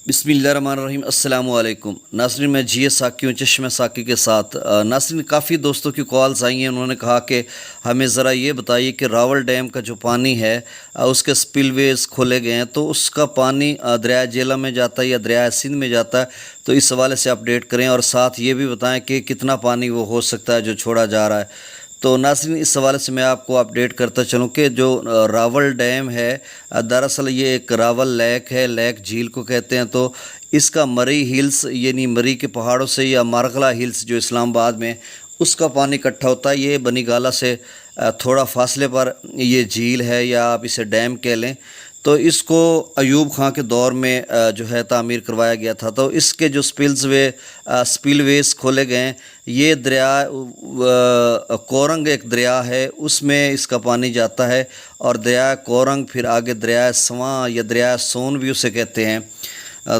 बिस्मिल्लाहिर्रहमानिर्रहीम। अस्सलाम वालेकुम नाज़रीन, मैं जी साकी हूँ चश्मे साकी के साथ। नाज़रीन, काफ़ी दोस्तों की कॉल्स आई हैं। उन्होंने कहा कि हमें ज़रा ये बताइए कि रावल डैम का जो पानी है उसके स्पिलवेज खोले गए हैं, तो उसका पानी दरिया जेला में जाता है या दरिया सिंध में जाता है, तो इस हवाले से अपडेट करें और साथ ये भी बताएं कि कितना पानी वो हो सकता है जो छोड़ा जा रहा है। तो नाज़रीन, इस हवाले से मैं आपको अपडेट करता चलूँ कि जो रावल डैम है, दरअसल ये एक रावल लेक है, लेक झील को कहते हैं। तो इसका मरी हिल्स यानी मरी के पहाड़ों से या मारगला हिल्स जो इस्लामाबाद में, उसका पानी इकट्ठा होता है। ये बनीगाला से थोड़ा फासले पर ये झील है या आप इसे डैम कह लें। तो इसको अयूब खां के दौर में जो है तामीर करवाया गया था। तो इसके जो स्पिलवेज खोले गए हैं, ये दरिया कोरंग एक दरिया है, उसमें इसका पानी जाता है और दरिया कोरंग फिर आगे दरिया स्वां या दरिया सोन भी उसे कहते हैं,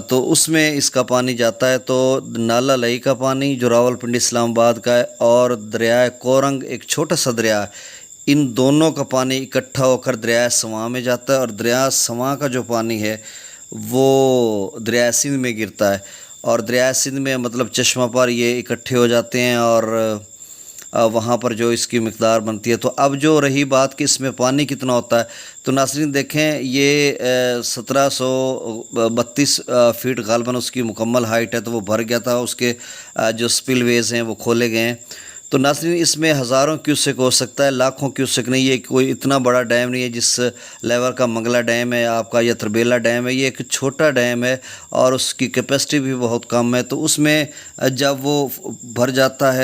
तो उसमें इसका पानी जाता है। तो नाला लई का पानी जो रावलपिंडी इस्लामाबाद का है और दरिया कोरंग एक छोटा सा दरिया है, इन दोनों का पानी इकट्ठा होकर दरिया स्वां में जाता है और दरिया स्वां का जो पानी है वो दरिया सिंध में गिरता है और दरिया सिंध में मतलब चश्मा पर ये इकट्ठे हो जाते हैं और वहाँ पर जो इसकी मिक़दार बनती है। तो अब जो रही बात कि इसमें पानी कितना होता है, तो नाज़रीन देखें, ये 1732 फीट गालबन उसकी मुकम्मल हाइट है। तो वो भर गया था, उसके जो स्पिलवेज हैं वो खोले गए हैं। तो नाज़रीन, इसमें हज़ारों क्यूसेक हो सकता है, लाखों क्यूसेक नहीं है। कोई इतना बड़ा डैम नहीं है जिस लेवल का मंगला डैम है आपका या तरबेला डैम है। ये एक छोटा डैम है और उसकी कैपेसिटी भी बहुत कम है। तो उसमें जब वो भर जाता है